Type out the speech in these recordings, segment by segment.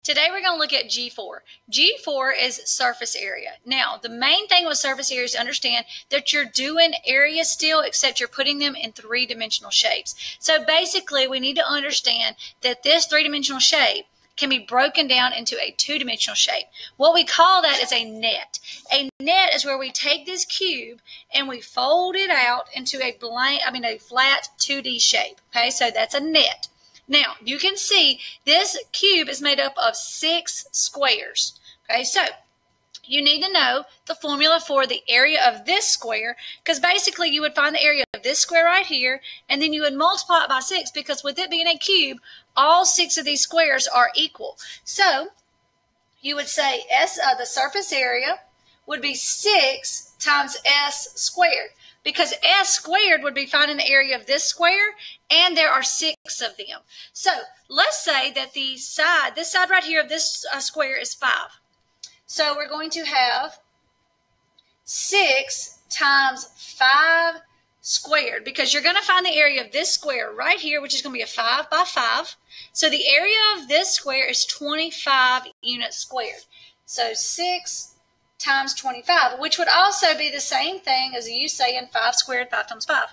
Today we're going to look at G4. G4 is surface area. Now, the main thing with surface area is to understand that you're doing areas still, except you're putting them in three-dimensional shapes. So basically, we need to understand that this three-dimensional shape can be broken down into a two-dimensional shape. What we call that is a net. A net is where we take this cube and we fold it out into a flat 2D shape. Okay, so that's a net. Now, you can see this cube is made up of 6 squares. Okay, so you need to know the formula for the area of this square, because basically you would find the area of this square right here, and then you would multiply it by 6, because with it being a cube, all 6 of these squares are equal. So you would say the surface area would be 6 times s squared, because s squared would be finding the area of this square, and there are 6 of them. So let's say that this side right here of this square is 5. So we're going to have 6 times 5 squared, because you're going to find the area of this square right here, which is going to be a 5 by 5. So the area of this square is 25 units squared. So 6 times 25, which would also be the same thing as you saying 5 squared, 5 times 5.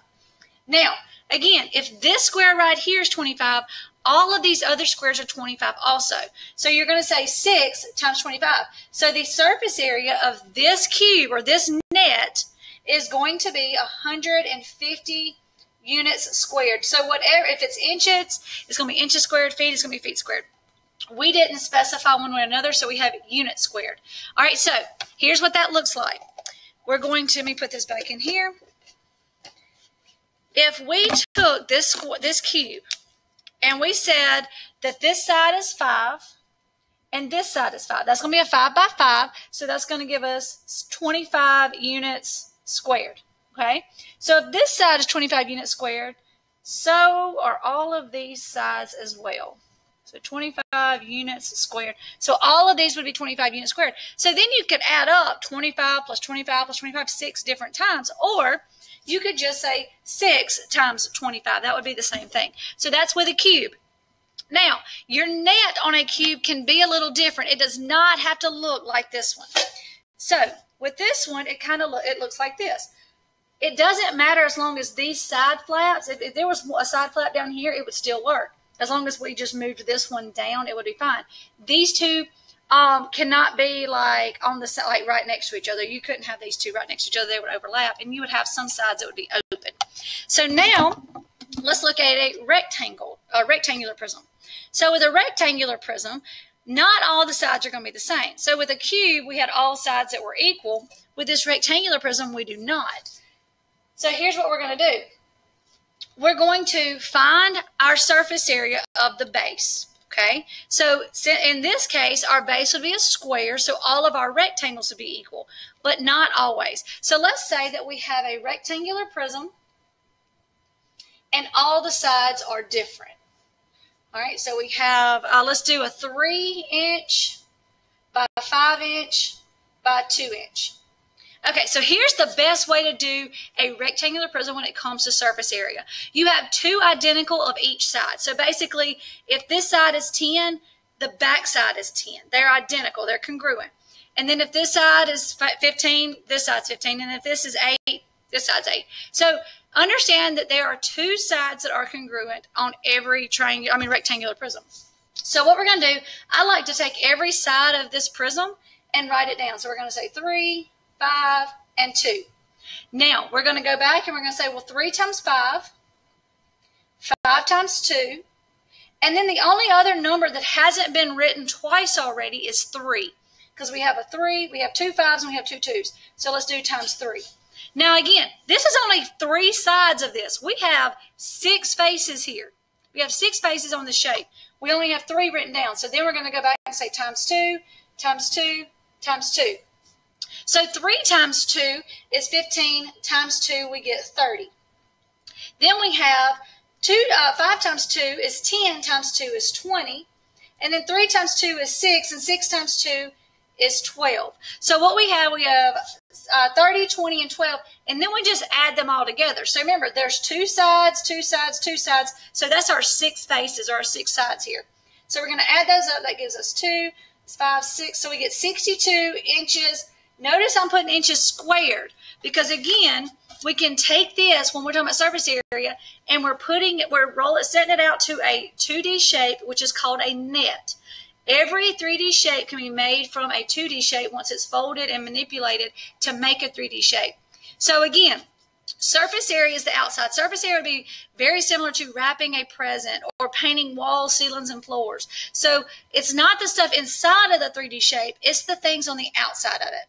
Now, again, if this square right here is 25, all of these other squares are 25 also. So you're going to say 6 times 25. So the surface area of this cube or this net is going to be 150 units squared. So whatever, if it's inches, it's going to be inches squared, feet, it's going to be feet squared. We didn't specify one way or another, so we have units squared. All right, so here's what that looks like. We're going to, let me put this back in here. If we took this cube and we said that this side is 5 and this side is 5, that's going to be a 5 by 5, so that's going to give us 25 units squared. Okay, so if this side is 25 units squared, so are all of these sides as well. So 25 units squared. So all of these would be 25 units squared. So then you could add up 25 plus 25 plus 25 6 different times, or you could just say 6 times 25. That would be the same thing. So that's with a cube. Now, your net on a cube can be a little different. It does not have to look like this one. So with this one, it looks like this. It doesn't matter as long as these side flaps, if there was a side flap down here, it would still work. As long as we just moved this one down, it would be fine. These two cannot be like on the side, like right next to each other. You couldn't have these two right next to each other. They would overlap, and you would have some sides that would be open. So now let's look at a rectangular prism. So with a rectangular prism, not all the sides are going to be the same. So with a cube, we had all sides that were equal. With this rectangular prism, we do not. So here's what we're going to do. We're going to find our surface area of the base. Okay, so in this case, our base would be a square, so all of our rectangles would be equal, but not always. So let's say that we have a rectangular prism, and all the sides are different. All right, so we have, let's do a 3-inch by 5-inch by 2-inch. Okay, so here's the best way to do a rectangular prism when it comes to surface area. You have 2 identical of each side. So basically, if this side is 10, the back side is 10. They're identical. They're congruent. And then if this side is 15, this side's 15. And if this is 8, this side's 8. So understand that there are 2 sides that are congruent on every rectangular prism. So what we're going to do, I like to take every side of this prism and write it down. So we're going to say 3, 5, and 2. Now, we're going to go back and we're going to say, well, 3 times 5, 5 times 2, and then the only other number that hasn't been written twice already is 3, because we have a 3, we have 2 5s, and we have 2 2s. So let's do times 3. Now, again, this is only 3 sides of this. We have 6 faces here. We have 6 faces on the shape. We only have 3 written down. So then we're going to go back and say times 2, times 2, times 2. So 3 times 2 is 15, times 2 we get 30. Then we have 5 times 2 is 10, times 2 is 20. And then 3 times 2 is 6, and 6 times 2 is 12. So what we have 30, 20, and 12, and then we just add them all together. So remember, there's 2 sides, 2 sides, 2 sides. So that's our 6 faces, or our 6 sides here. So we're going to add those up. That gives us 2, 5, 6. So we get 62 inches. Notice I'm putting inches squared because, again, we can take this when we're talking about surface area and we're setting it out to a 2D shape, which is called a net. Every 3D shape can be made from a 2D shape once it's folded and manipulated to make a 3D shape. So again, surface area is the outside. Surface area would be very similar to wrapping a present or painting walls, ceilings, and floors. So it's not the stuff inside of the 3D shape, it's the things on the outside of it.